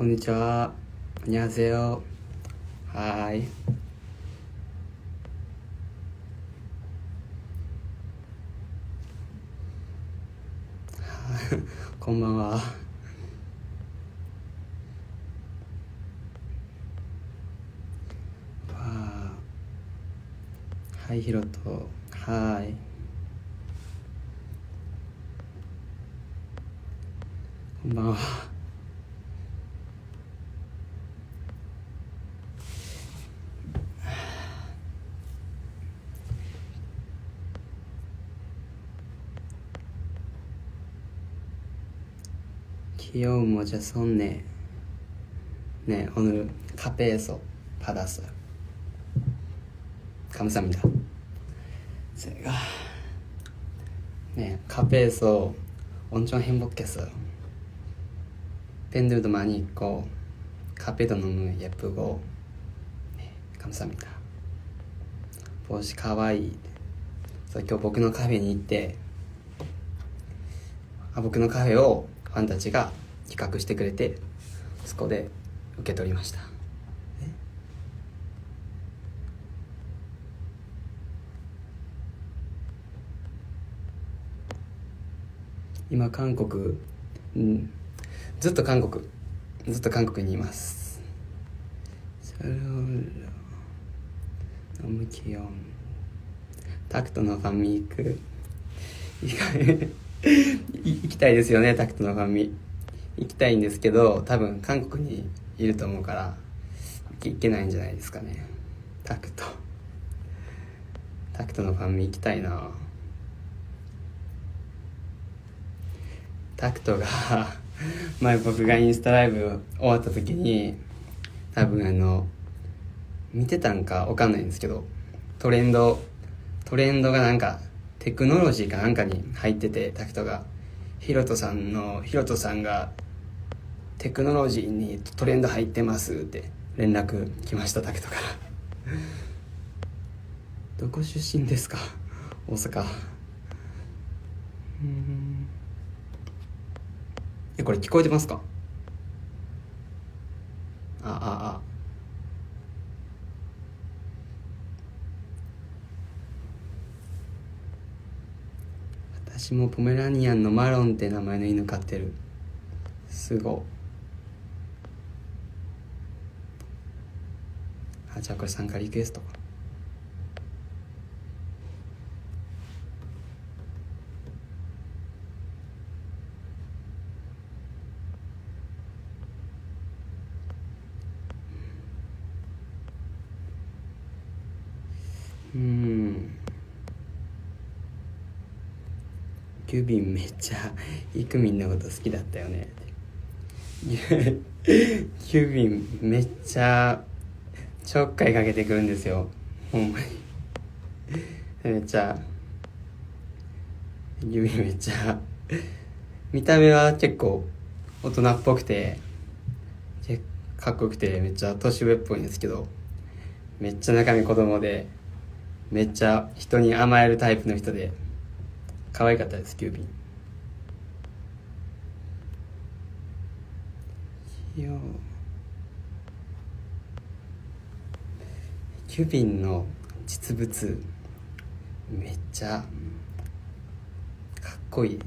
こんにちは。안녕하세요。はーい。こんばんは。はい、ヒロト。はーい。こんばんは。귀여운 모자 썼네. 네, 오늘 카페에서 받았어요. 감사합니다. 제가 네, 카페에서 엄청 행복했어요. 팬들도 많이 있고 카페도 너무 예쁘고 네, 감사합니다. 보시 가와이. 今日僕のカフェに行って僕のカフェをファンたちが企画してくれて、そこで受け取りました。今韓国、ずっと韓国にいます。タクトのファンミ行く行きたいですよね。タクトのファンミ行きたいんですけど、多分韓国にいると思うから行けないんじゃないですかね。タクトのファンミ行きたいな。タクトが前僕がインスタライブ終わった時に多分見てたんかわかんないんですけど、トレンドがなんかテクノロジーかなんかに入ってて、タクトがヒロトさんがテクノロジーにトレンド入ってますって連絡来ました。タクトからどこ出身ですか？大阪。これ聞こえてますか？私もポメラニアンのマロンって名前の犬飼ってる。すごい。じゃあこれ参加リクエストか。キュービンめっちゃイクミンのこと好きだったよね。キュービンめっちゃちょっかいかけてくるんですよ、ほんまに。めっちゃキュービンめっちゃ見た目は結構大人っぽくてかっこよくてめっちゃ年上っぽいんですけど、めっちゃ中身子供でめっちゃ人に甘えるタイプの人で可愛かったです。キュービンキュービンの実物めっちゃかっこいい。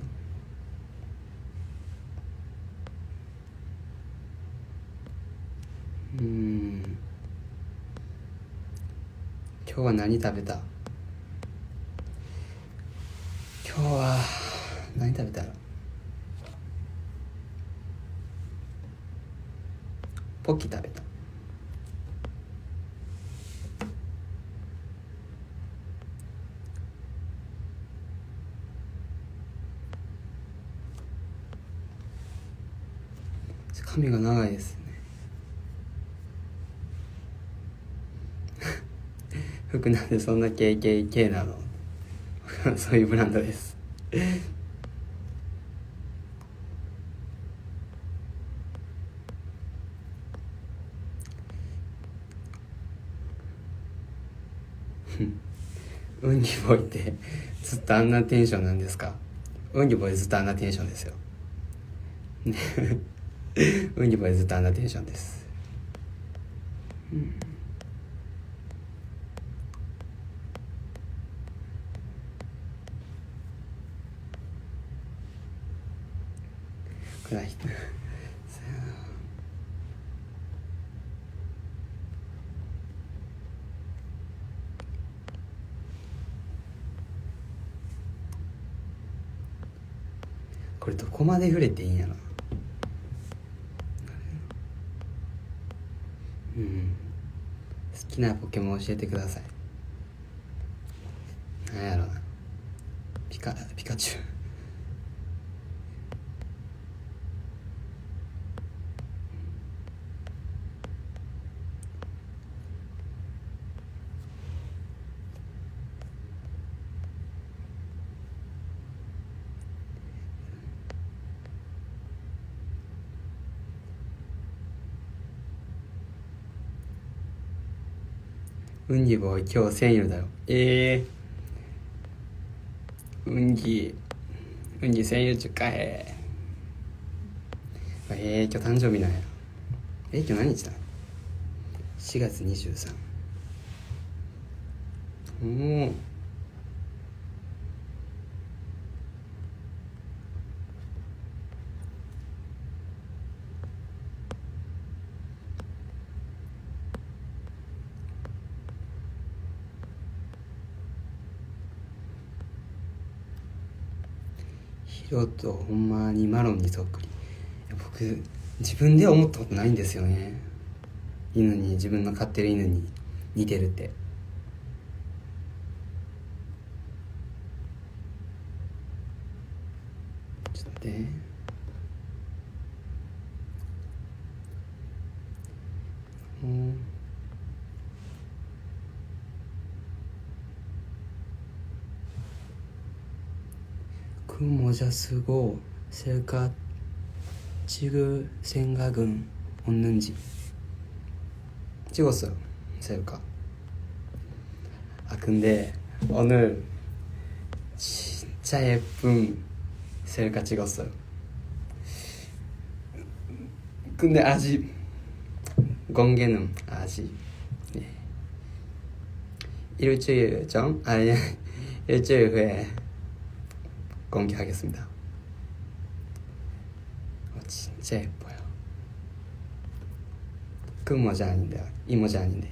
今日は何食べた？今日は何食べたら？ポッキー食べた。髪が長いですね。服なんでそんな KKK なの？そういうブランドですウンギボーイってずっとあんなテンションなんですか？ウンギボーイずっとあんなテンションですよウニボでずっとあんなテンションです。暗いこれどこまで触れていいんやろ。好きなポケモン教えてください。なんやろな、ピカチュウ。ウンギボー今日1000円だよ。ウンギ1000円10回。今日誕生日なんや。今日何日だ。4月23。ヒロとほんまにマロンにそっくり。僕自分では思ったことないんですよね。自分の飼ってる犬に似てるって。ちょっと待って。크모자쓰고 셀카 찍을 생각은 없는지. 찍었어요 셀카. 근데 오늘 진짜 예쁜 셀카 찍었어요. 근데 아직 공개는 아직 일주일 전? 아니 일주일 후에 공개하겠습니다. 진짜 예뻐요. 그 모자 아닌데, 이 모자 아닌데.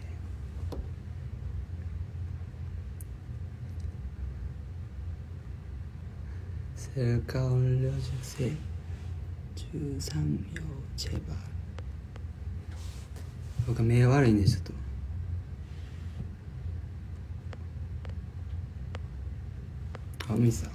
셀카 올려주세요. 주상요 제발. 뭔가 매悪いね ちょっと. 미사.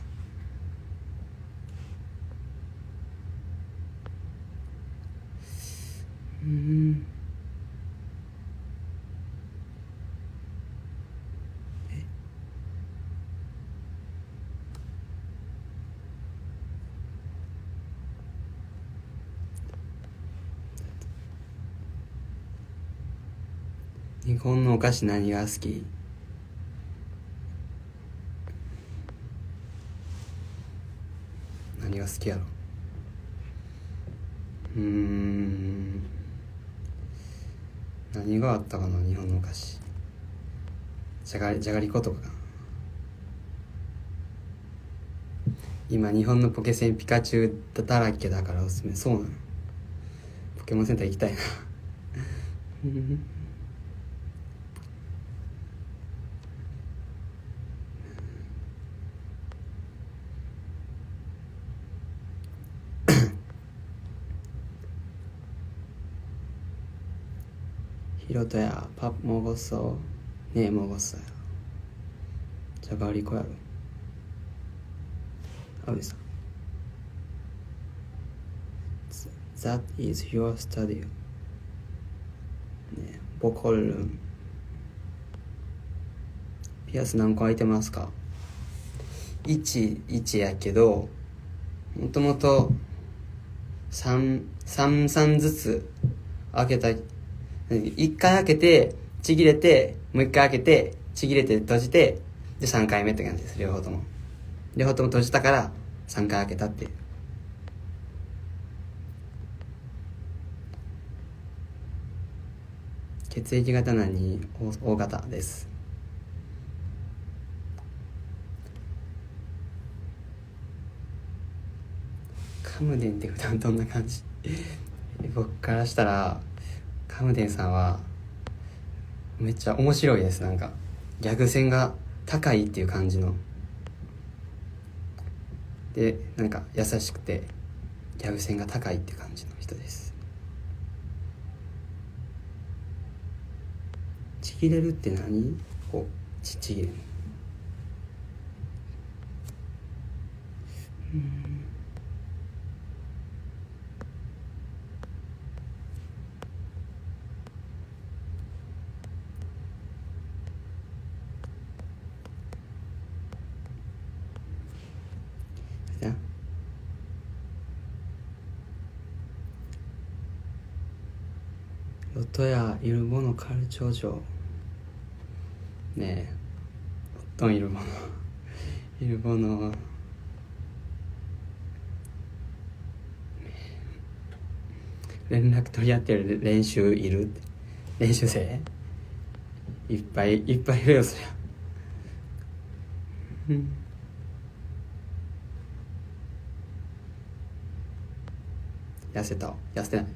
日本のお菓子何が好き？何が好きやろ。何があったかな。日本のお菓子、じゃがりことかかな。今日本のポケセンピカチュウだらけだからおすすめ。そうなの。ポケモンセンター行きたいな히로토야 밥 먹었어? 네 먹었어요. 자가리코 야로. 어디서? That is your studio. 네, 보컬룸. 피아스 何個開いてますか？ 1やけど、もともと3ずつ開けた。1回開けてちぎれて、もう1回開けてちぎれて閉じて、で3回目って感じです。両方とも閉じたから3回開けたっていう。血液型なに O 型です。カムデンって普段どんな感じ？僕からしたらカムデンさんはめっちゃ面白いです。なんかギャグ線が高いっていう感じので、なんか優しくてギャグ線が高いっていう感じの人です。ちぎれるって何？ちぎれる。ロトやイルボのカルチョージョねえ、ロットンイルボのイルボの連絡取り合ってる練習いる？練習生いっぱいいっぱいいるよそりゃ。痩せてない。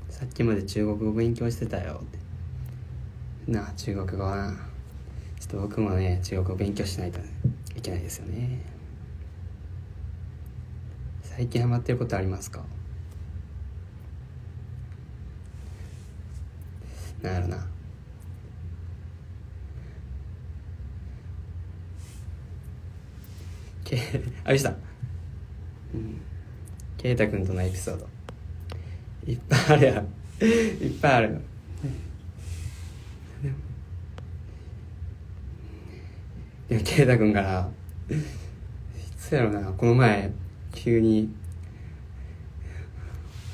さっきまで中国語勉強してたよってなあ。中国語はな、ちょっと僕もね中国語勉強しないといけないですよね。最近ハマってることありますか？なんやろな、あれした、ケイタ君とのエピソードいっぱいあるやんいっぱいある。でもケイタ君からいつやろな、この前急に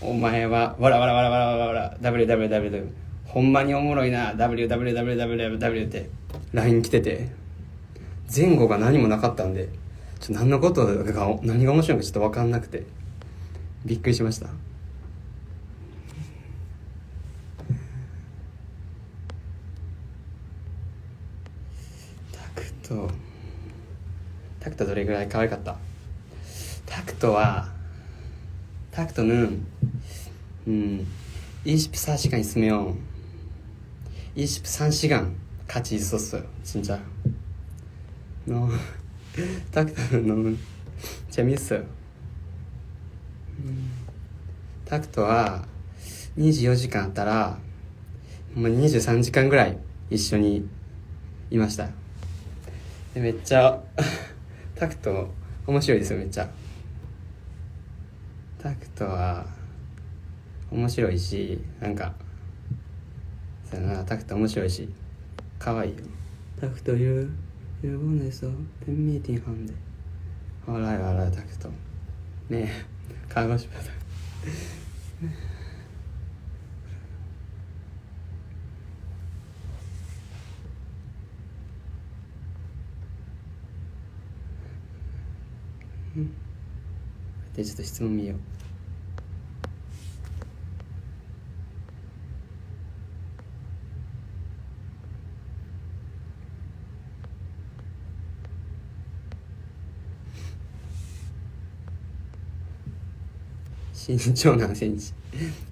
お前はわらわらわらわらわらわら WWW ほんまにおもろいな WWWWW って LINE 来てて、前後が何もなかったんで何のことが何が面白いのかちょっと分かんなくてびっくりしました。タクトどれぐらい可愛かった？タクト는24시간 있으면 24시간 같이 있었어요. 진짜 닥터는 너무 재밌어요. 닥터와 24時間あったら23時間ぐらい一緒にいました。でめっちゃタクト面白いですよ。めっちゃタクトは面白いし、なんかそうやな、タクト面白いし可愛いよ。タクト일본에서 팬미팅 한대. 알아요 닥터. 네 가고 싶어서. 네, 저도質問見よう。身長何センチ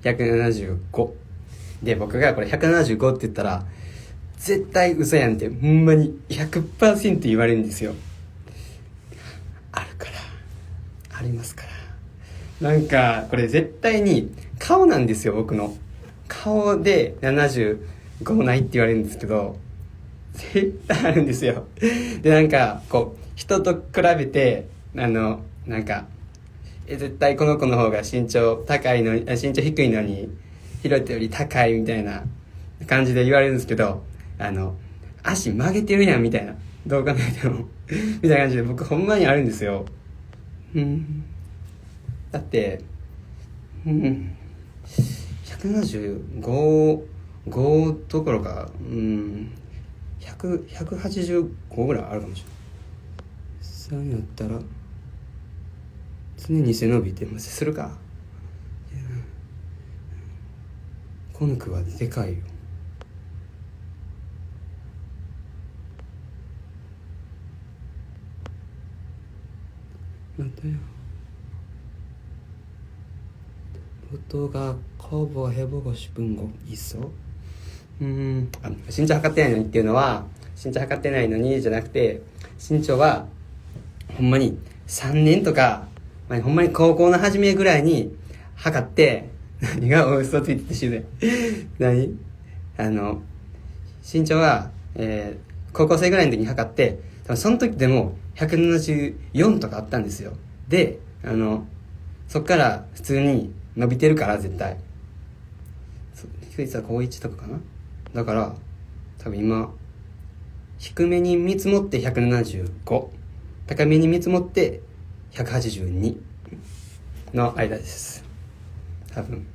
？175で、僕がこれ175って言ったら絶対嘘やんってほんまに 100% 言われるんですよ。ありますから。なんかこれ絶対に顔なんですよ。僕の顔で75ないって言われるんですけど、絶対あるんですよ。でなんかこう人と比べてなんか絶対この子の方が身長低いのにヒロトより高いみたいな感じで言われるんですけど、足曲げてるやんみたいな、どう考えてもみたいな感じで僕ほんまにあるんですよ。だって175どころか185ぐらいあるかもしれない。3やったら常に背伸びてするか。トンクはでかいよ。맞아요. 로또가 커버 해보고 싶은 거 있어? 身長測ってないのにっていうのは、身長測ってないのにじゃなくて、身長はほんまに3年とか、ほんまに高校の初めぐらいに測って、何が嘘ついててしで何身長は、高校生ぐらいの時に測って、多分その時でも174とかあったんですよ。で、そっから普通に伸びてるから絶対。低いさ高1とかかな。だから多分今低めに見積もって175、高めに見積もって182の間です。多分。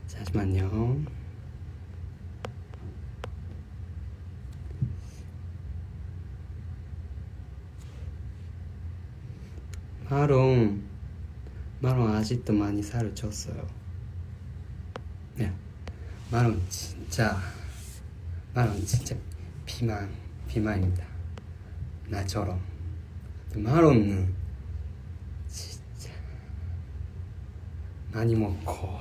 잠시만요. 마롱 아직도 많이 살을 쪘어요. 네, 마롱 진짜 비만입니다. 나처럼. 마롱은 진짜 많이 먹고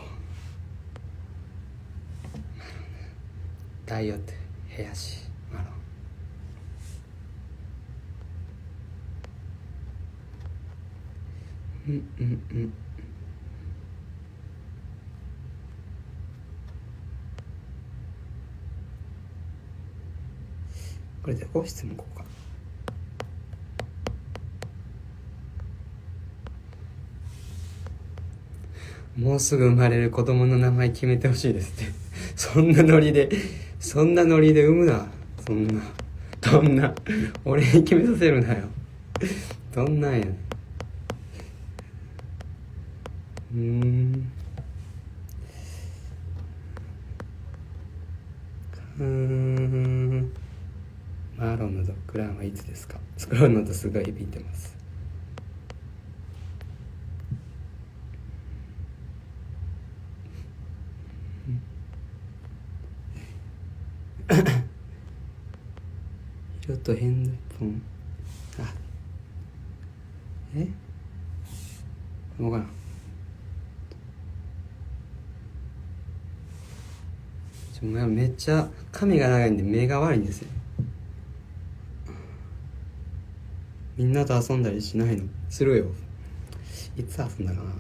다이어트 해야지. 마롱. 음. これでオフィスもこうか。もうすぐ生まれる子供の名前決めてほしいですってそんなノリで産むな。どんな俺に決めさせるなよどんなんやねん。マーロンのドッグランはいつですか？作るのとすごいビビってます色とヘッドフォン分からん。めっちゃ髪が長いんで目が悪いんですよ。みんなと遊んだりしないの？するよ。いつ遊んだかな。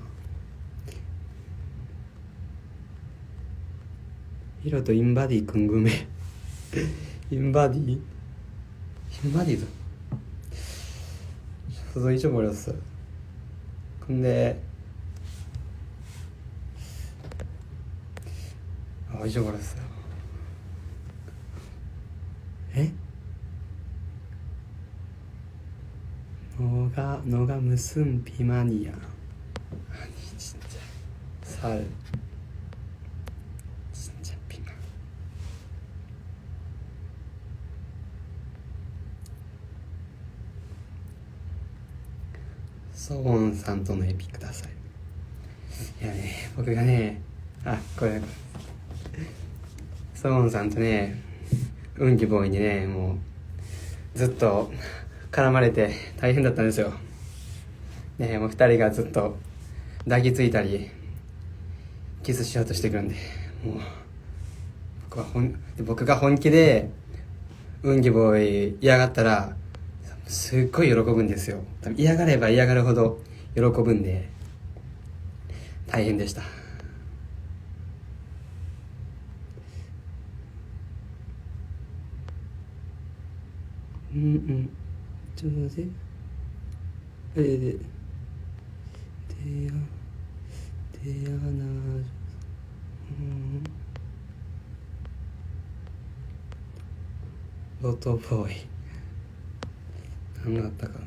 ヒロとインバディくん組めインバディ저도 잊어버렸어요. 근데 잊어버렸어요. 에? 너가 무슨 비만이야? 아니 진짜 살 진짜 비만. 서원さんとのエピください。いやね、僕がね、これソウォンさんとね、運気ボーイにね、もうずっと絡まれて大変だったんですよ。ね、もう二人がずっと抱きついたりキスしようとしてくるんで、もう僕が本気で運気ボーイ嫌がったらすっごい喜ぶんですよ。多分嫌がれば嫌がるほど喜ぶんで大変でした。ちょっと待って。ロトボーイ。何があったかな。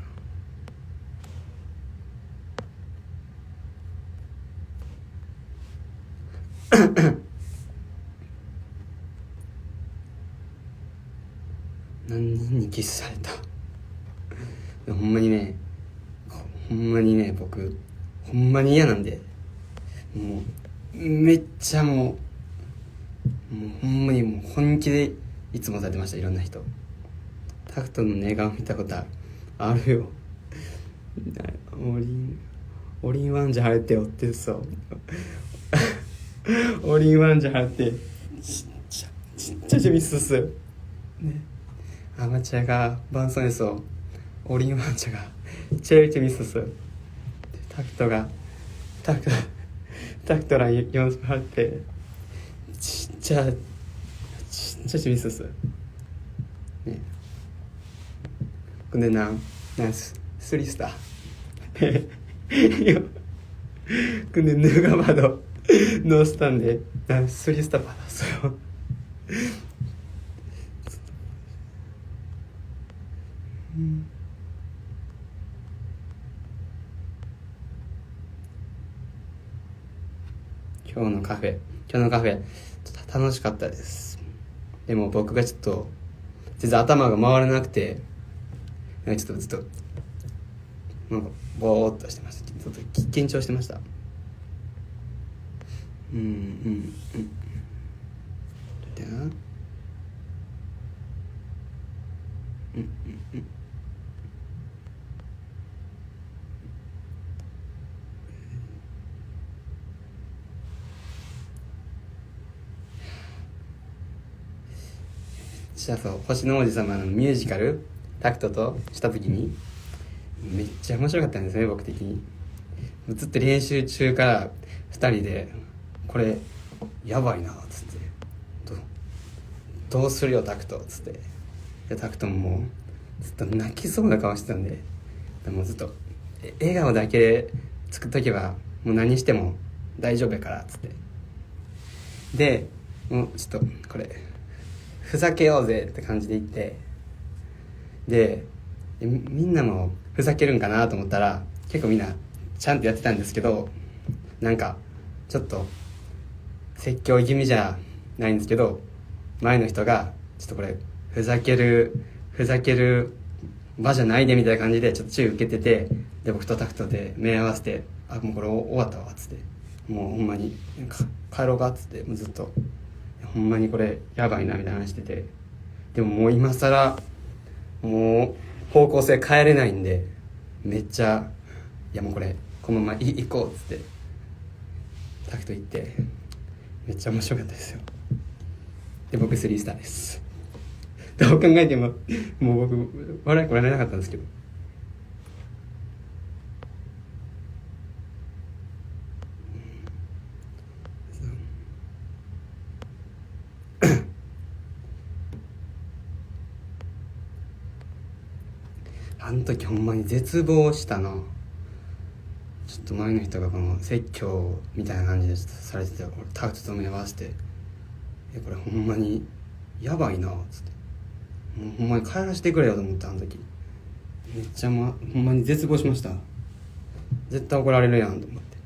何人にキスされた。ほんまにね僕ほんまに嫌なんで、もうめっちゃもうほんまにもう本気でいつもされてました。いろんな人。タクトの寝顔見たことあるよ。オリンワンじゃ晴れてよってさオリンワンじゃ晴れてちっちゃミスすね、アマチュアが伴奏演奏、オリンワンじゃがチェミスス、タクトら4ス払ってちっちゃミススね。でスリスタ근데 누가 봐도ノースタンでスリスタ받았어요今日のカフェ楽しかったです。でも僕がちょっと全然頭が回らなくて、ちょっとずっとなんかボーっとしてました。ちょっと緊張してました。でなじゃあそう星の王子様のミュージカルタクトとした時にめっちゃ面白かったんですね。僕的にずっと練習中から2人でこれやばいなっつってどうするよタクトっつって、でタクトもずっと泣きそうな顔してたんで、もうずっと笑顔だけ作っとけばもう何しても大丈夫やからっつって、でもうちょっとこれふざけようぜって感じで言って、でみんなもふざけるんかなと思ったら結構みんなちゃんとやってたんですけど、なんかちょっと説教気味じゃないんですけど、前の人がちょっとこれふざける場じゃないでみたいな感じでちょっと注意受けてて、で僕とタクトで目合わせてもうこれ終わったわっつって、もうほんまに帰ろうかっつって、もうずっとほんまにこれやばいなみたいな話してて、でももう今更もう方向性変えれないんで、めっちゃいやもうこれこのまま行こうっつってタクト行って、めっちゃ面白かったですよ。で僕3スターです。どう考えてももう僕笑いこられなかったんですけど、あの時ほんまに絶望したな。ちょっと前の人がこの説教みたいな感じでされてて、俺タクトと目合わせてこれほんまにやばいなっつって、もうほんまに帰らせてくれよと思って、あの時めっちゃほんまに絶望しました。絶対怒られるやんと思って、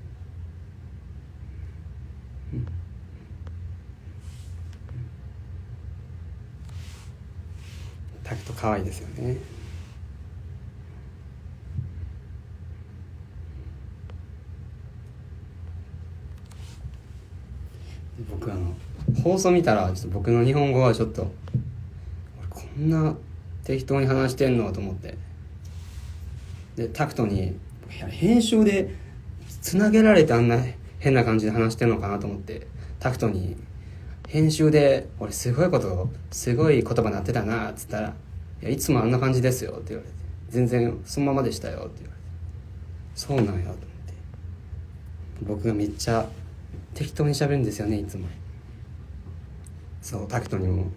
タクト可愛いですよね。僕放送見たらちょっと僕の日本語はちょっとこんな適当に話してんのと思って、でタクトに編集でつなげられてあんな変な感じで話してんのかなと思って、タクトに編集で俺すごい言葉なってたなっつったら、いつもあんな感じですよって言われて、全然そのままでしたよって言われて、そうなんやと思って、僕がめっちゃ適当に喋るんですよねいつも。そうタクトにも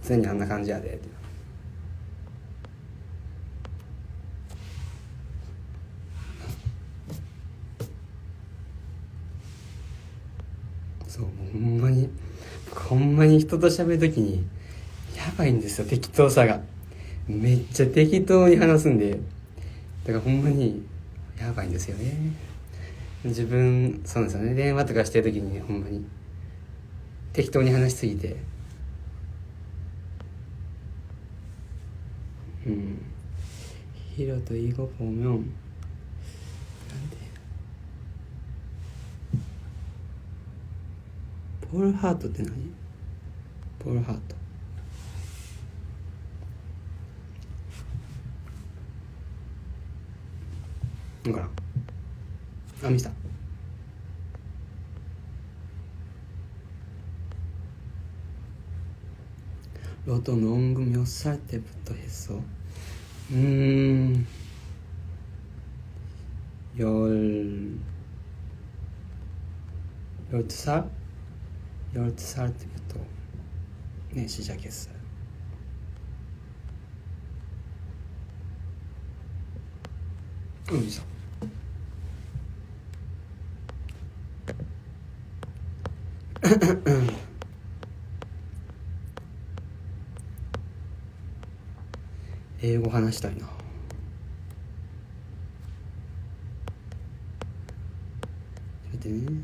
常にあんな感じやでって、そうほんまに人と喋るときにやばいんですよ、適当さが。めっちゃ適当に話すんで、だからほんまにやばいんですよね。自分そうですよね、電話とかしてるときにほんまに適当に話しすぎて、 히로도 이거 보면 난데 볼 하ートって何？ボールハート分からん。あ、見た。로또 농구 몇 살 때부터 했어? 열 12살? 12살 때부터 네 시작했어요. 있어.英語話したいな。ちょっと待ってね。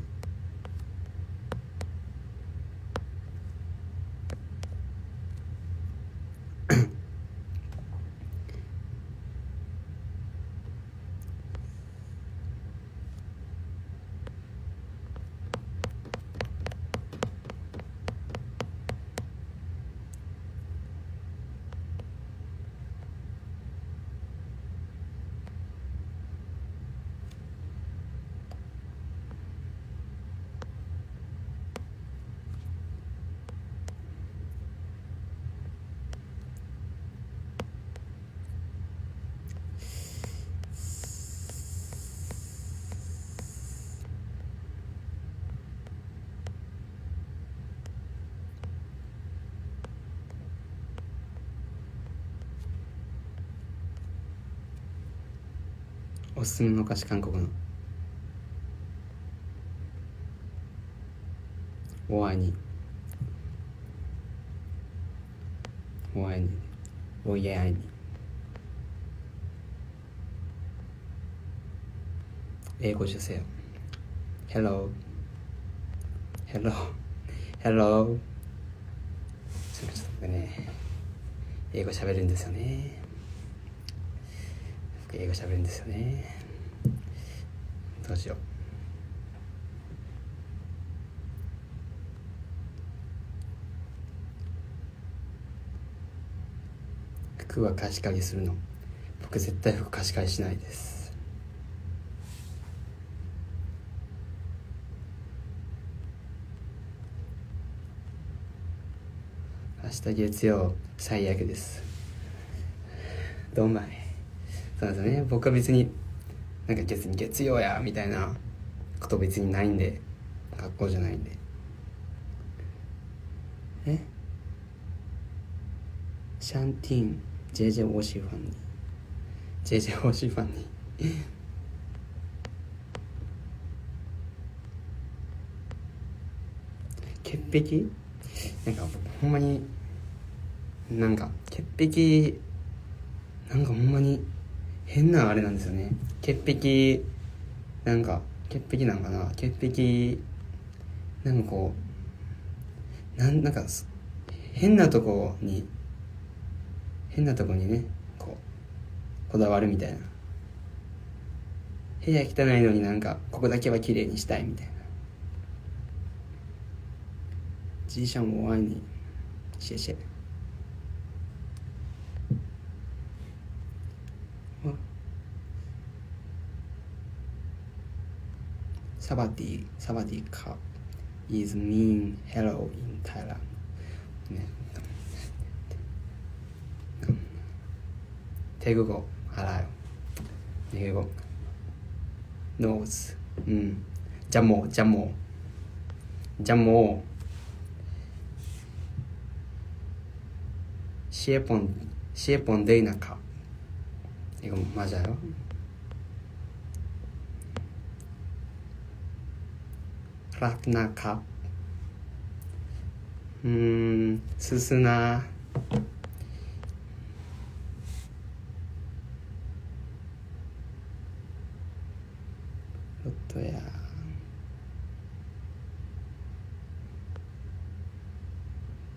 おすすめのお菓子、韓国のお愛にお愛においえ愛に英語受精 Hello Hello Hello ちょっとね英語喋るんですよね。英語喋るんですよね。どうしよう。服は貸し借りするの？僕絶対服貸し借りしないです。明日月曜最悪です。どんまい。そうですね。僕は別になんか月曜やみたいなこと別にないんで、学校じゃないんで。シャンティーン JJ オーシーファンに JJ オーシーファンに潔癖なんかほんまになんか潔癖なんかほんまに変なあれなんですよね。潔癖なんか潔癖なんかな。潔癖なんかこうなんか変なとこにねこだわるみたいな。部屋汚いのになんかここだけは綺麗にしたいみたいな。じいちゃんも愛に谢谢。サバディカ is mean hello in Thailand ね。태국어 알아요. 태국어 nose 잠모 시에폰 데이나카 이거 맞아요? 락나카 스스나 로또야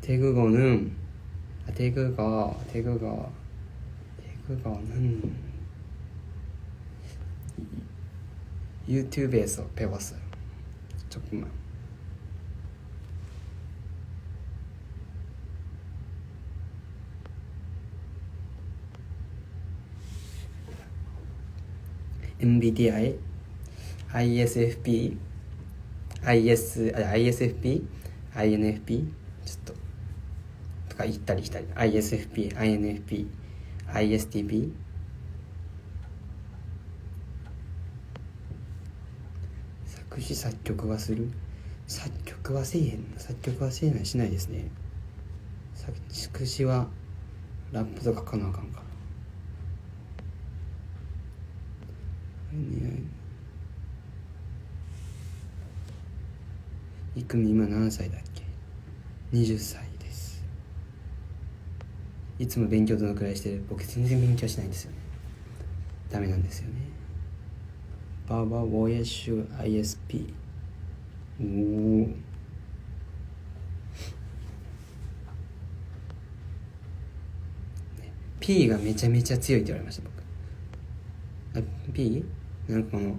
태국어는 태국어 그거는 유튜브에서 배웠어요. 조금만. NVIDIA의 ISFP, INFP ちょっととか行ったり来たり ISFP、INFP、ISTP 作詞作曲はする？作曲はせえへん。作曲はせえないしないですね。作詞はラップとか書かなあかんから。いくみ今何歳だっけ？20歳です。いつも勉強どのくらいしてる？僕全然勉強しないんですよね。ダメなんですよね。ババボヤシュ ISP おおP がめちゃめちゃ強いって言われました僕。P？ なんかこの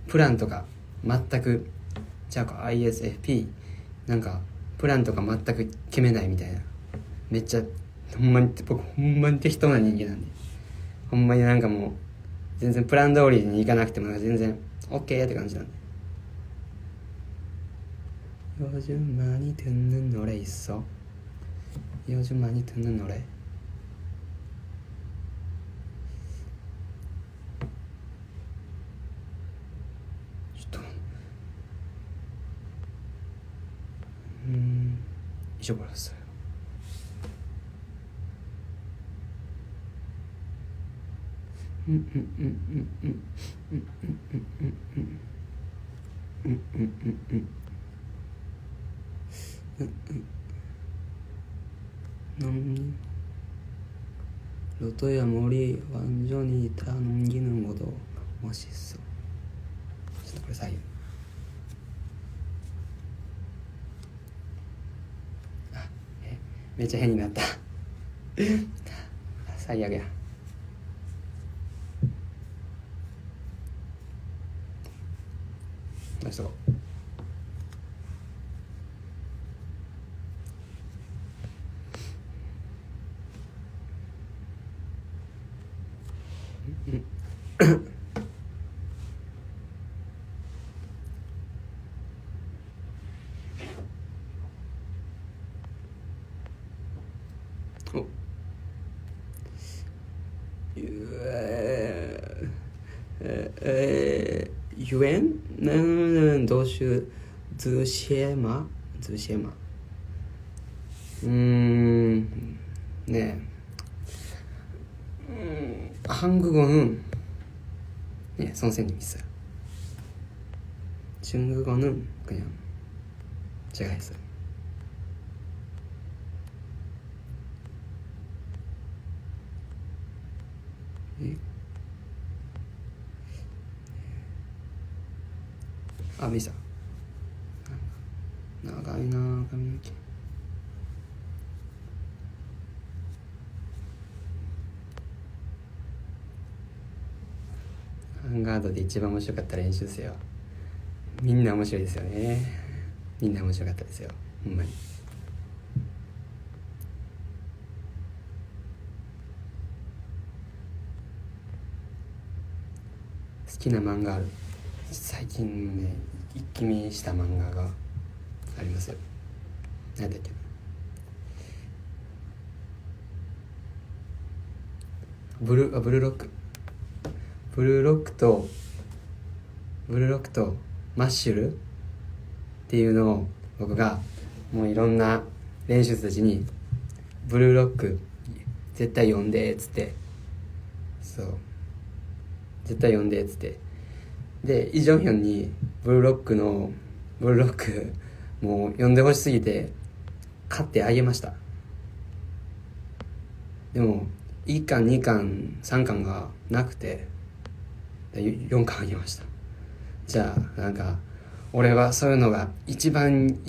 プランとか全くじゃあISFP なんかプランとか全く決めないみたいな。めっちゃほんまに僕ほんまに適当な人間なんで、ほんまになんかもう全然プラン通りに行かなくても全然 OK って感じなんで。요즘 많이 듣는 노래 있어? 요즘 많이 듣는 노래? 잊어버렸어요. 로또야 머리 완전히 다 넘기는 것도 멋있어. 진짜これ最後。めっちゃ変になった最悪や。どうしよう유엔? 나는 도시 드시에마 네. 한국어는 네, 선생님 있어요. 중국어는 그냥 제가 했어요. 아, 미사. 나가이나髪の毛. 한가하도で一番面白かった練習せよ。みんな面白いですよね。みんな面白かったですよ。ほんまに。好きな漫画ある？最近ね一気見した漫画がありますよ。何だっけな、ブルーロックとマッシュルっていうのを僕がもういろんな練習生たちにブルーロック絶対読んでっつって、そう絶対読んでっつって、でイ・ジョンヒョンにブルーロックもう読んでほしすぎて買ってあげました。でも1巻2巻3巻がなくて4巻あげました。じゃあなんか俺はそういうのが一番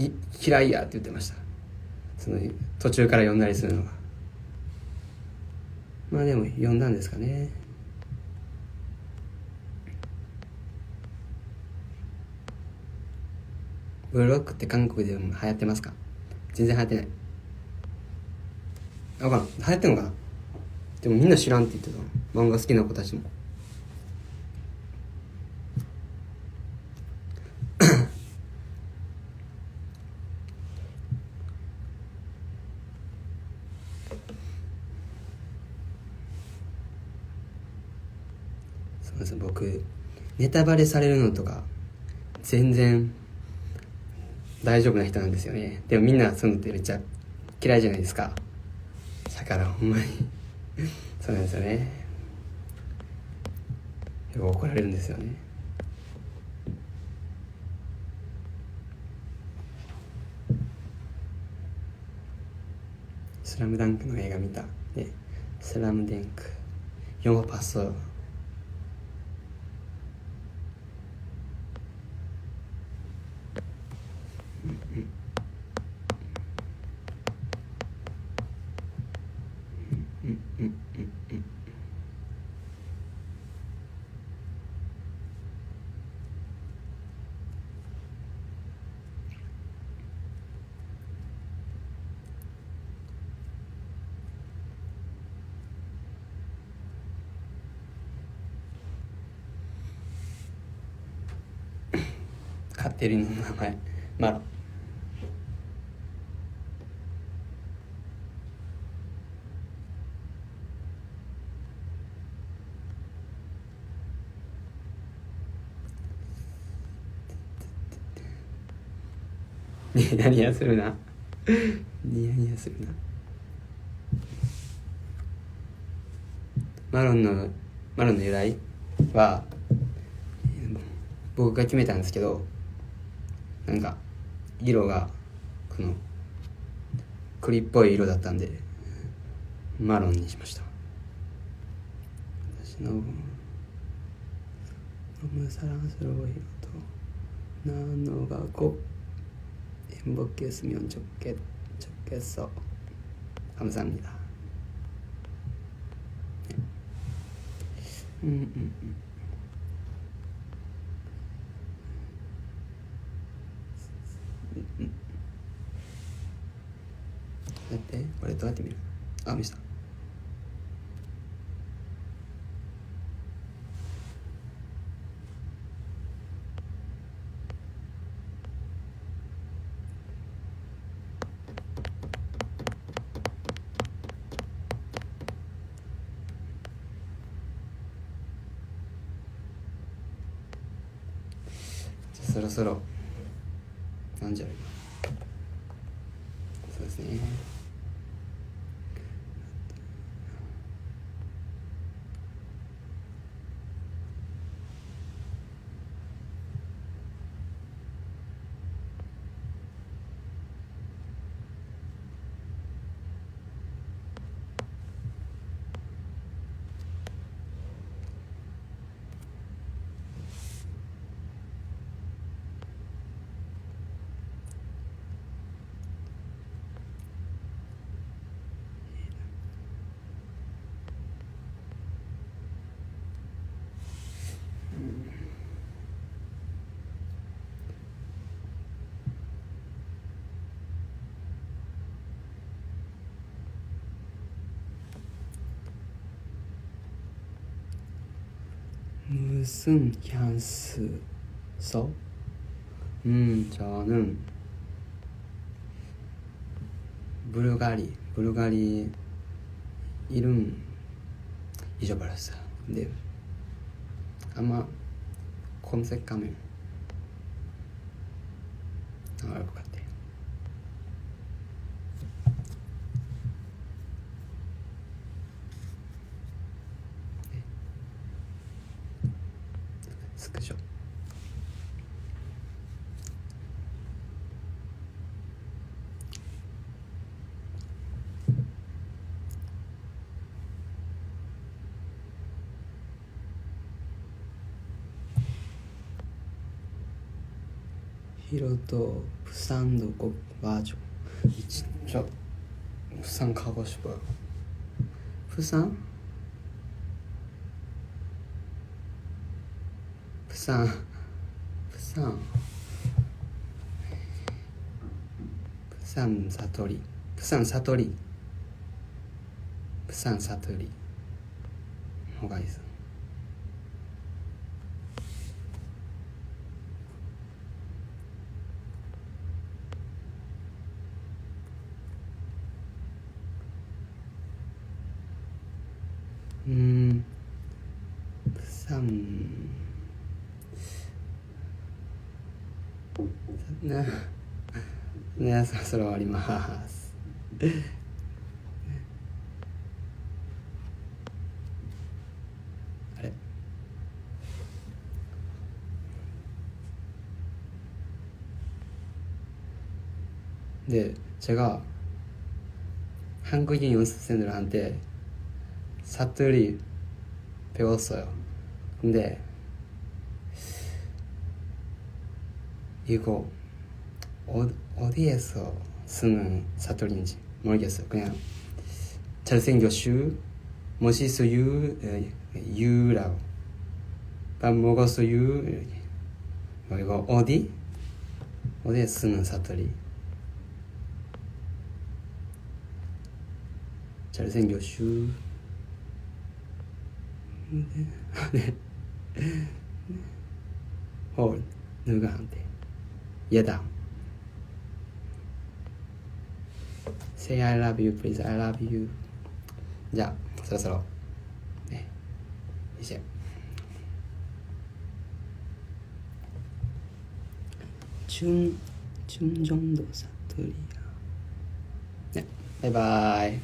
嫌いやって言ってました。その途中から読んだりするのが、まあでも読んだんですかね。ブルーロックって韓国でも流行ってますか？全然流行ってない。分からん、流行ってんのかな。でもみんな知らんって言ってた漫画好きな子たちも。そうです。僕ネタバレされるのとか全然大丈夫な人なんですよね。でもみんなそういうのってめっちゃ嫌いじゃないですか。だからほんまにそうなんですよね。よく怒られるんですよね。スラムダンクの映画見た。でスラムダンク4パス飼ってる犬の名前マロ。ニヤニヤするなニヤニヤするな。マロンの由来は僕が決めたんですけど、なんか色がこの栗っぽい色だったんでマロンにしました。私の飲むサランスロー色とナノが행복했으면 좋겠어. 감사합니다.これどうやって見る？あ、見した。そろそろなんじゃろう。そうですね。무슨 향수 써? 저는 불가리 이름 잊어버렸어요. 근데 아마 검색하면 나올 것 같아요. 네. 스크셔. 히로도 부산도 꼭 와줘. 진짜 부산 가고 싶어요. 부산? サンプサン悟りプサン悟りプサン悟りの方がいいです。プサンね、そろそろ終わりますあれ네, 제가 한국인 연습생들한테 사투리 배웠어요. 근데 이거 어디에서 쓰는 사투리인지 모르겠어요. 그냥 잘생겼슈, 멋있어유, 유라고 밥 먹었어유 이렇게. 이거 어디에 쓰는 사투리? 잘생겼슈. 네. 헐, 누구한테? 얘다. Say I love you, please. I love you. 자, そろそろね、이제 중정도 사투리야. 네, 바이바이.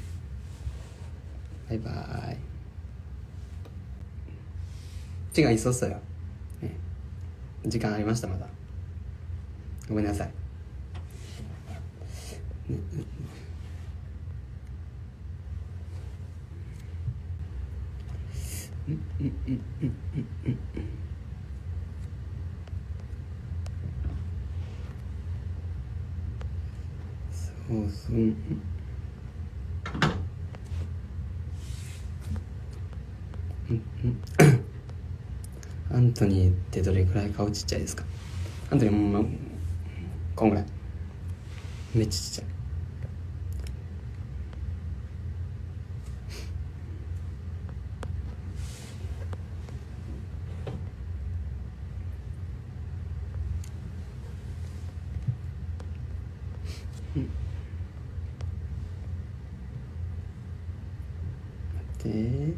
바이바이. 시간 있었어요. 네. 時間ありました。まだごめんなさい。そうそう。アントニーってどれくらい顔ちっちゃいですか？アントニーもこんぐらい。めっちゃちっちゃい。待って。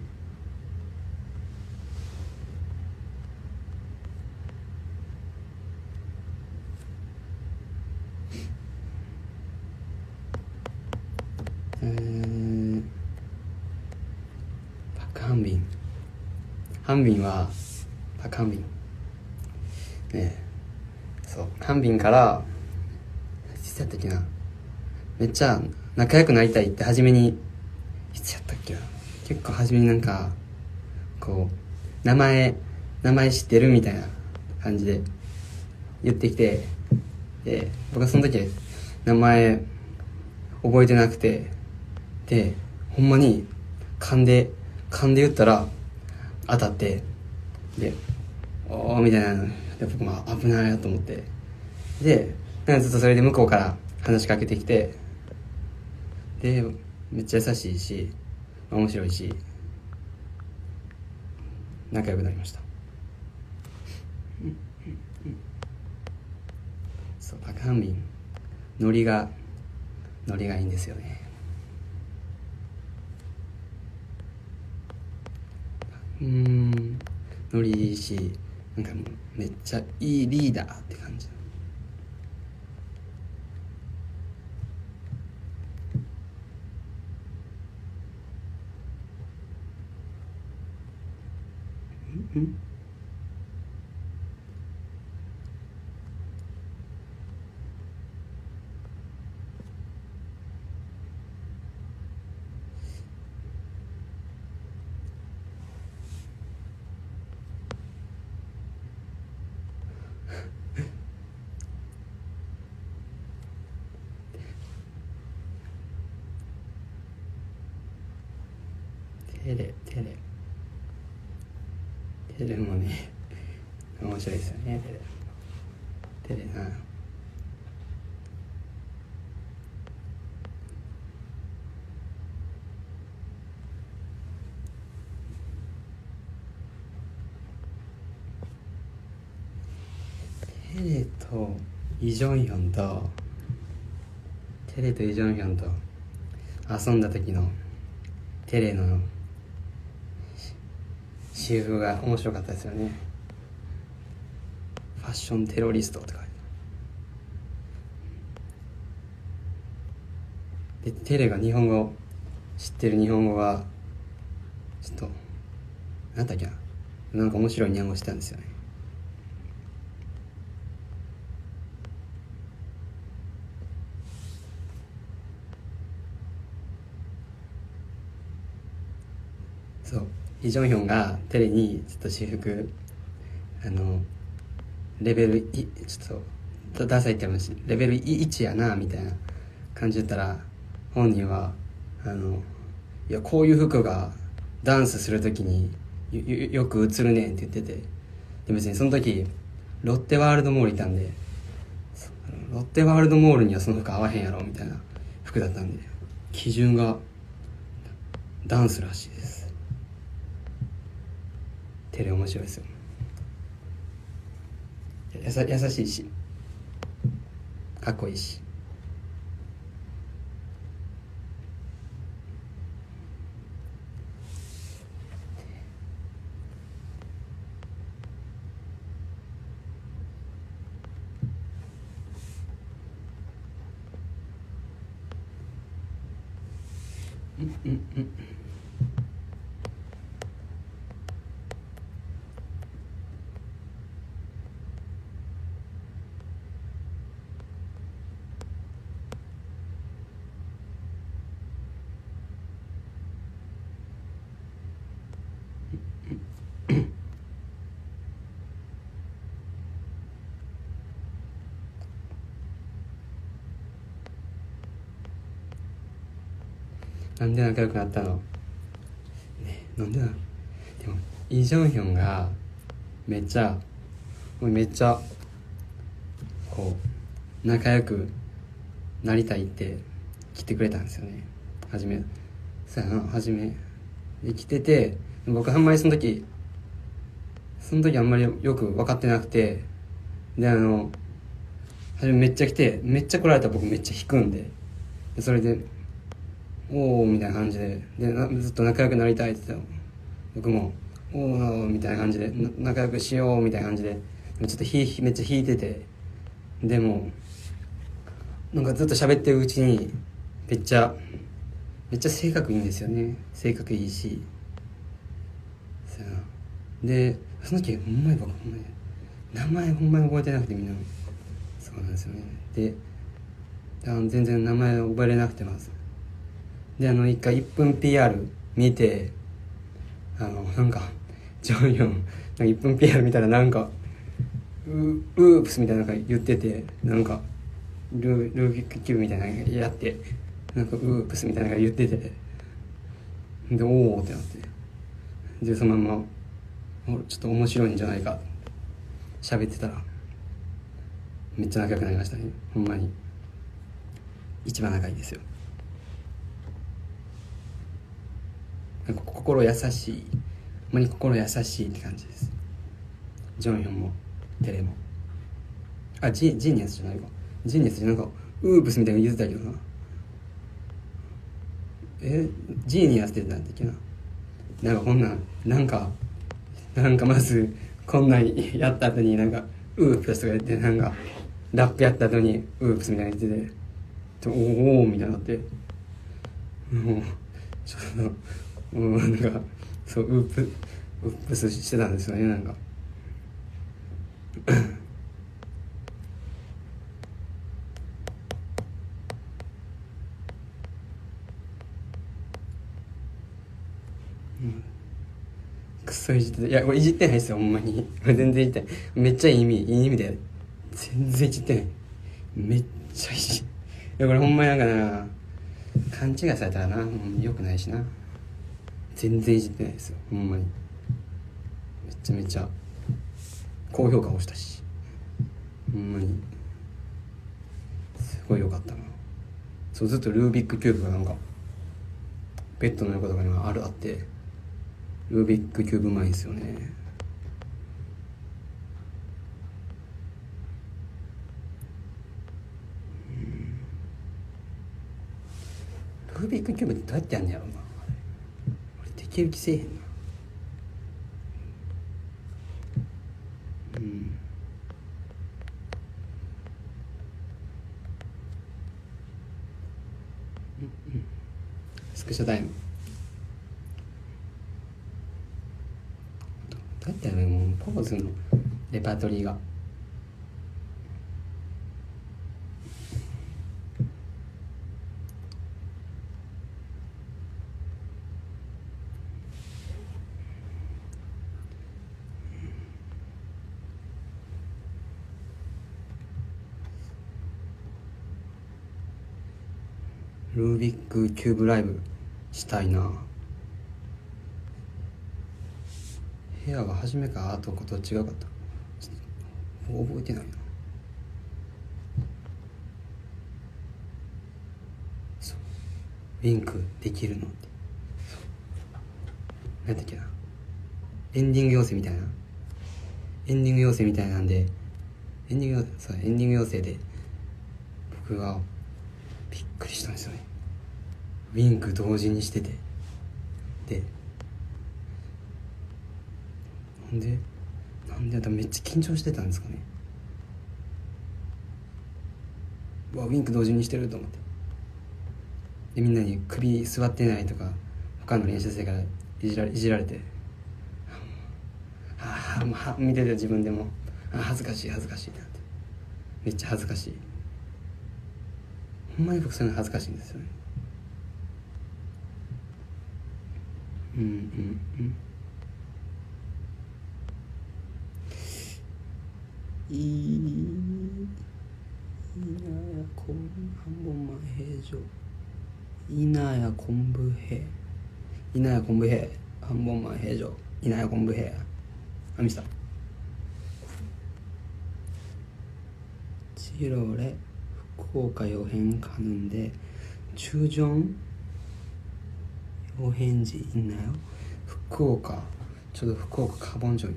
パクハンビン。ハンビンはパクハンビン。ねえ、そう、ハンビンからいつやったっけな。めっちゃ仲良くなりたいって初めにいつやったっけな。結構初めになんかこう名前知ってるみたいな感じで言ってきて、で僕はその時名前覚えてなくて、でほんまに勘で言ったら当たって、でおーみたいなので僕も危ないなと思って、でなんかずっとそれで向こうから話しかけてきて、でめっちゃ優しいし面白いし仲良くなりました。そう、パクハンビンノリがいいんですよね。ノリいいし、なんかもうめっちゃいいリーダーって感じ。テレもね面白いですよね、テレな。テレとイ・ジョンヒョンと遊んだ時のテレの私服が面白かったですよね。ファッションテロリストとかで、テレが知ってる日本語がちょっと何だっけな、なんか面白い日本語してたんですよね。そう、イ・ジョンヒョンがテレにちょっと私服レベルちょっとダサいって話、レベル1やなみたいな感じだったら、本人はいやこういう服がダンスするときによく映るねんって言ってて、で別にその時ロッテワールドモールいたんで、ロッテワールドモールにはその服合わへんやろみたいな服だったんで、基準がダンスらしいです。テレ面白いですよ。優しいしかっこいいし。なんで仲良くなったの、ね、なんでな。でもイ・ジョンヒョンがめっちゃこう仲良くなりたいって来てくれたんですよね。初めで来てて、僕あんまりその時あんまりよく分かってなくて、で初めめっちゃ来て、めっちゃ来られたら僕めっちゃ引くんで、それでおーみたいな感じで、ずっと仲良くなりたいって言ってた。僕もおーみたいな感じで仲良くしようみたいな感じで、ちょっとめっちゃ引いてて、でもなんかずっと喋ってるうちにめっちゃ性格いいんですよね。性格いいしで、その時ほんまに僕名前ほんまに覚えてなくて、みんなそうなんですよね。で全然名前覚えれなくてます。で一回1分 PR 見て、なんかジョンヨンなんか1分 PR 見たらなんかウープスみたいなの言ってて、なんかルービックキューブみたいなのやって、なんかウープスみたいなの言ってて、でおおってなって、でそのままちょっと面白いんじゃないか喋ってたらめっちゃ仲良くなりましたね。ほんまに一番仲いいですよ。なんか心優しい、ほんまに心優しいって感じです。ジョンヒョンもテレも。ジーニアスじゃないか。ジーニアスじゃなんかウープスみたいなの言ってたけどな。ジーニアスってなんだっけな。なんかこんなんかまずこんなんやった後になんかウープスとか言って、なんかラップやった後にウープスみたいなの言ってて、おおみたいになって、もうちょっとなんかそうウープスしてたんですよね。なんかくっそいじってた。いやこれいじってないですよ、ほんまに。これ全然いじってない。めっちゃいい意味で全然いじってない。めっちゃいじ。いやこれほんまになんかな、勘違いされたらな、よくないしな。全然いじってないですよ、ほんまに。めちゃめちゃ高評価をしたし、ほんまにすごい良かったな。そう、ずっとルービックキューブがなんかベッドの横とかにはあって、ルービックキューブうまいんですよね。ルービックキューブってどうやってやんねやろな。俺できる気せえへんな。スクショタイムどうやってやるの。もうポーズのレパートリーがルービックキューブライブしたいな。部屋が初めか後かどっちがよかった覚えてないな。そう、ウィンクできるのって何だっけな、エンディング要請みたいなんで、エンディング要請で僕がびっくりしたんですよね。ウィンク同時にしてて、でなんでめっちゃ緊張してたんですかね。うわ、ウィンク同時にしてると思って、でみんなに首座ってないとか他の練習生からいじられて、見てて自分でも恥ずかしいなって、めっちゃ恥ずかしい。ほんまに僕そういうの恥ずかしいんですよね。稲谷昆布兵半本前平城稲谷昆布兵見せたチロレ福岡予編가는데 주정 여행지 있나요? 후쿠오카 저도 후쿠오카 가본 적이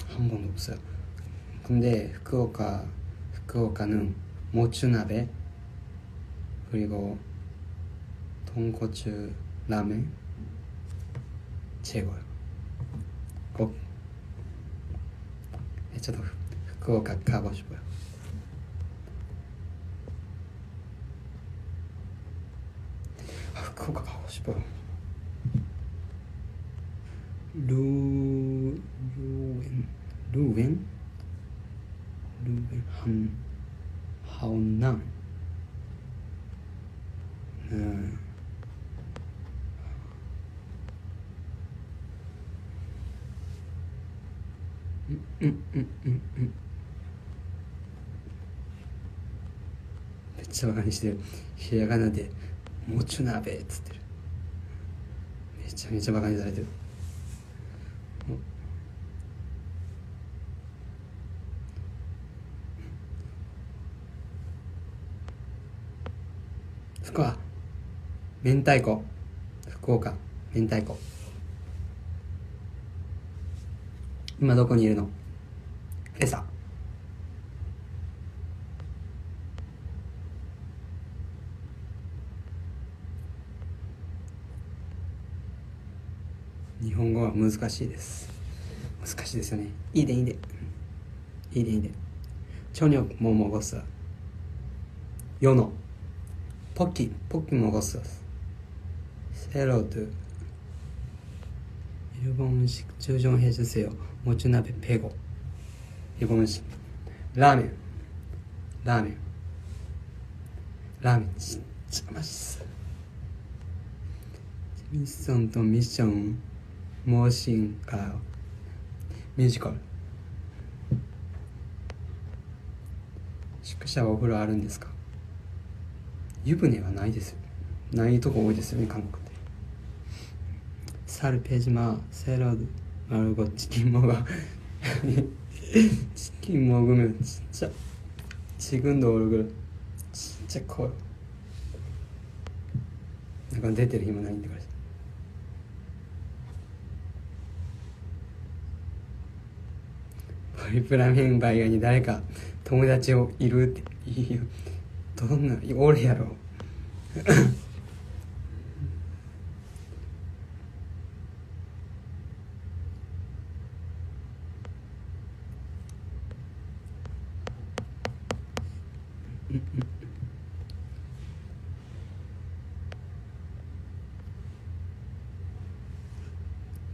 한 번도 없어요. 근데 후쿠오카는 모츠나베 그리고 돈코츠 라멘 최고요. 꼭 저도 후쿠오카 가고 싶어요. 후쿠오카 가고 싶어요. 루웬 하온남めっちゃバカにしてる。ひらがなでもちゅなべっつってる。めちゃめちゃバカにされてる。福岡明太子、福岡明太子。今どこにいるの？フェサ。日本語は難しいです。難しいですよね。いいで。저녁 뭐 먹었어? 연어. 포키 먹었어. 샐러드. 일본식 조정해주세요. 모츠나베 100원. 일본식 라멘 진짜 맛있어. 미션 무엇인가요? 뮤지컬. 宿舎はお風呂あるんですか？湯船はないですよ。ないとこ多いですよね、韓国で。살 빼지마 샐러드 말고 치킨 먹어. チキンもぐめちっちゃチグンドオルグルちっちゃこうなんか出てる暇ないんだからポリプラメンバー以外に誰か友達をいるっていいよどんなおるやろ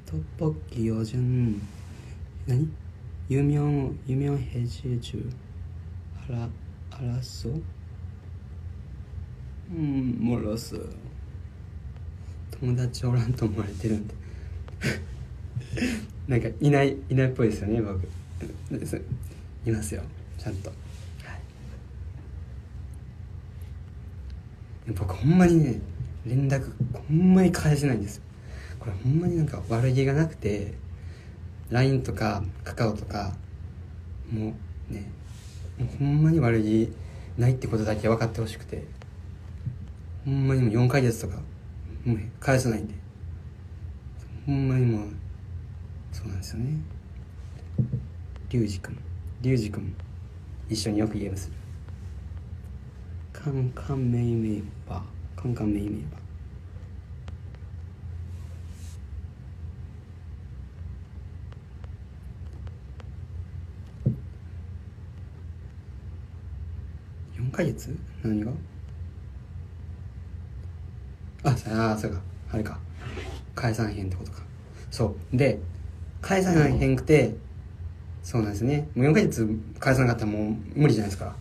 떡볶이 요즘 아니 유명해질 줄 알았어? 몰랐어. 友達おらんと思われてるんでなんかいないっぽいですよね僕いますよちゃんと、はい、僕ほんまにね連絡ほんまに返せないんです。これほんまになんか悪気がなくて LINE とかカカオとかもうねもうほんまに悪気ないってことだけ分かってほしくてほんまにもう4ヶ月とかもう返さないんでほんまにもうそうなんですよね。リュウジ君一緒によくゲームするカンカンメイメイバーカンカンメイメイバー4ヶ月何がそうかあれか返さんへんってことか。そうで返さへんくてそうなんですね。もう4ヶ月返さなかったらもう無理じゃないですか。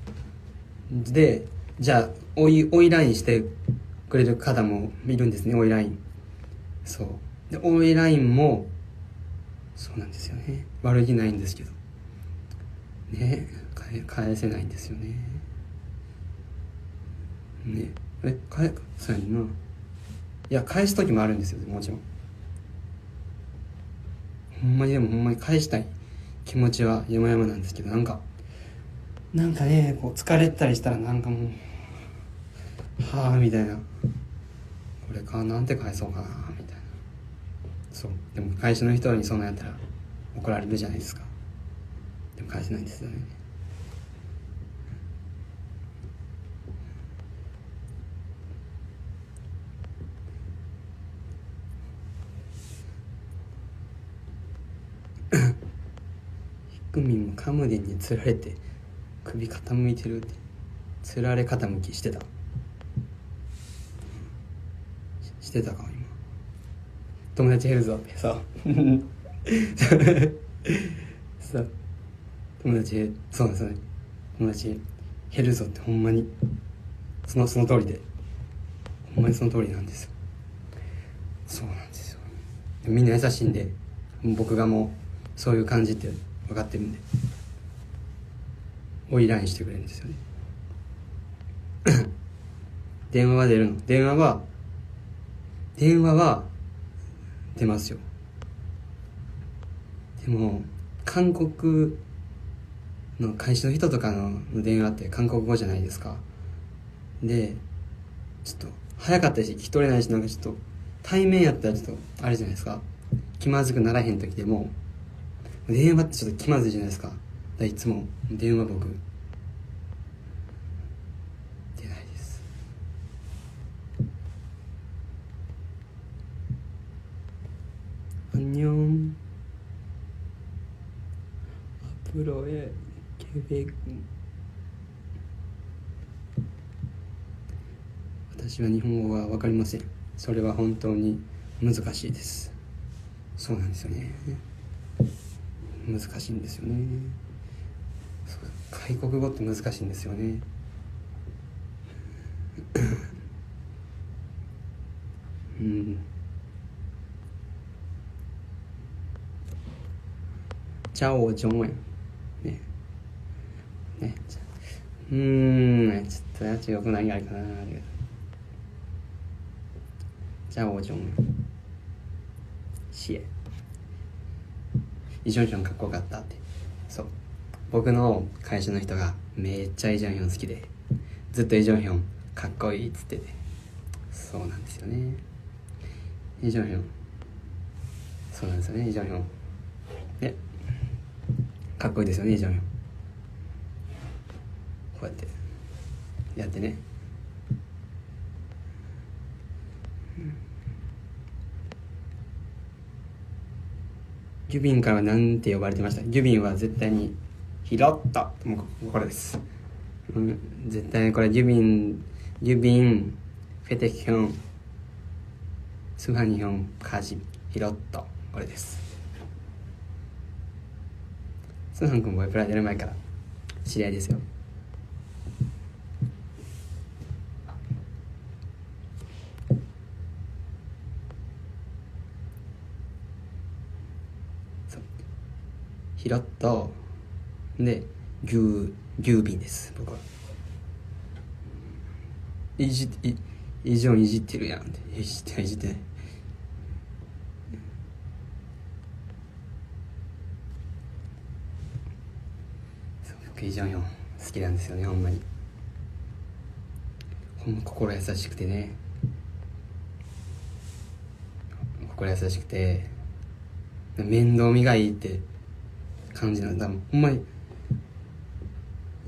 でじゃあ追いラインしてくれる方もいるんですね。追いラインそうで追いラインもそうなんですよね。悪気ないんですけどね返せないんですよね。ねそうやんないや返す時もあるんですよもちろんほんまに返したい気持ちは山々なんですけどなんかねこう疲れたりしたらなんかもうはあみたいなこれかなんて返そうかなみたいなそうでも会社の人にそんなんやったら怒られるじゃないですか。でも返せないんですよね。ヒクミンもカムデンにつられて首傾いてるってつられ傾きしてたか今友達減るぞってささ友達そうなんですよね。友達減るぞってほんまにその通りでほんまにその通りなんですよ。そうなんですよ。みんな優しいんで僕がもうそういう感じって分かってるんで追いラインしてくれるんですよね電話は出るの電話は出ますよ。でも韓国の会社の人とかの電話って韓国語じゃないですか。でちょっと早かったりして聞き取れないしなんかちょっと対面やったらちょっとあれじゃないですか気まずくならへん時でも電話ってちょっと気まずいじゃないですか。いつも電話僕出ないです。アンニョンアプロへケベク私は日本語は分かりません。それは本当に難しいです。そうなんですよね難しいんですよね。外国語って難しいんですよねチャオジョンエねちょっとやつよくないあれかなチャオジョンエシエイジョンジョンかっこよかったってそう僕の会社の人がめっちゃイ・ジョンヒョン好きで、ずっとイ・ジョンヒョンかっこいいっつってて、そうなんですよね。イ・ジョンヒョン、そうなんですよね。イ・ジョンヒョンね、かっこいいですよね。イ・ジョンヒョン、こうやってやってね、ギュビンからはなんて呼ばれてました？ギュビンは絶対にヒロット、もうこれです、絶対にこれギュビン、フェテヒョン、スファニヒョン、カジ、ヒロット、これです。スファン君ボイプラやる前から知り合いですよ。ヒロットでギュービンです。僕はイジョンいじってるやんって、いじってない。僕イ・ジョンヒョン好きなんですよね。ほんまに心優しくてね、心優しくて面倒見がいいって感じなんだ。ほんまに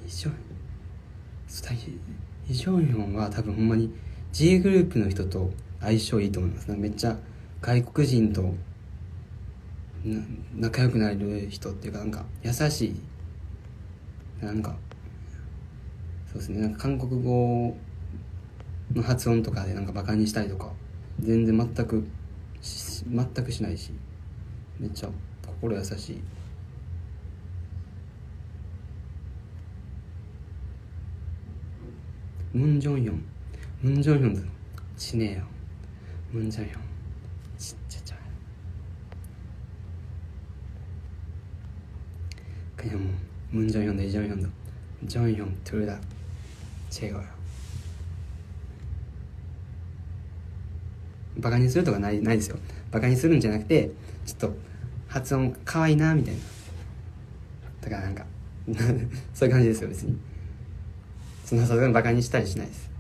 イ・ジョンヒョンは多分ほんまに G グループの人と相性いいと思います。めっちゃ外国人と仲良くなれる人っていうか、なんか優しい、なんかそうですね、なんか韓国語の発音とかでなんかバカにしたりとか全然全くしないし、めっちゃ心優しい。ムン・ジョンヒョンだ、ちねえよ。ムン・ジョンヒョンちっちゃちゃい。그냥ムン・ジョンヒョンとイ・ジョンヒョンとジョンヒョン둘 다 제거요。バカにするとかないですよ。バカにするんじゃなくて、ちょっと発音可愛いなみたいな、だからなんかそういう感じですよ。別にそんなさすがにバカにしたりしないです。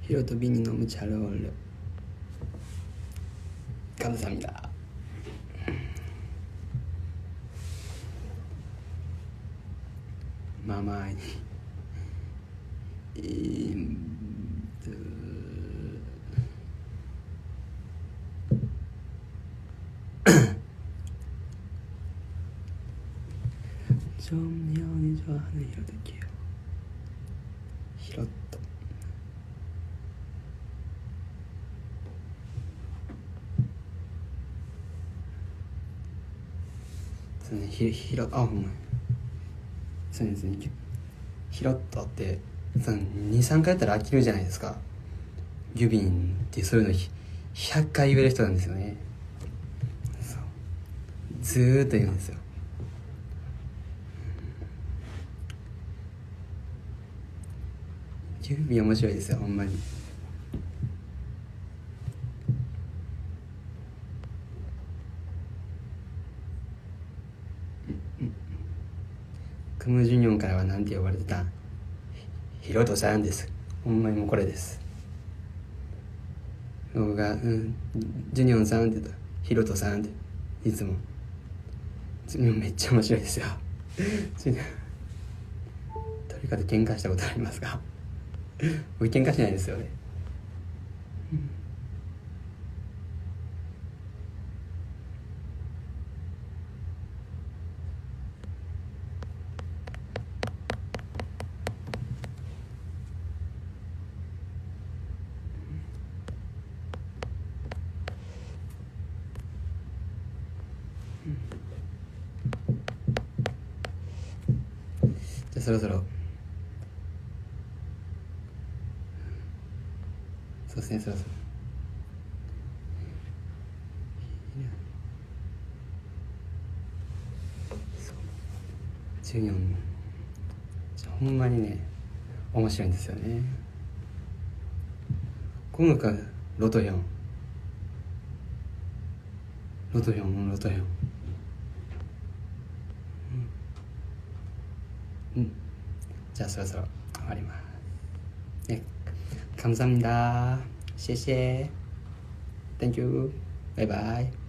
히로도 비니 너무 잘 어울려. 감사합니다. 마마니 좀 연이 좋아하는 히로도게요. 히로도ほんまそうですね。ヒロットって23回やったら飽きるじゃないですか。ギュビンってそういうの100回言える人なんですよね。そうずーっと言うんですよ。ギュビン面白いですよ、ほんまに。クム・ジュニョンからは何て呼ばれてた？ヒロトさんです。ほんまにもうこれです。僕が、ジュニョンさんって言ったらヒロトさんっていつもめっちゃ面白いですよ。誰かで喧嘩したことありますか？僕喧嘩しないですよね。じゃあそろそろね、そろそろ。14。ほんまにね面白いんですよね。今度からロト4、ロト4、ロト4。じゃあそろそろ終わります。ね、감사합니다。谢谢。Thank you。バイバイ。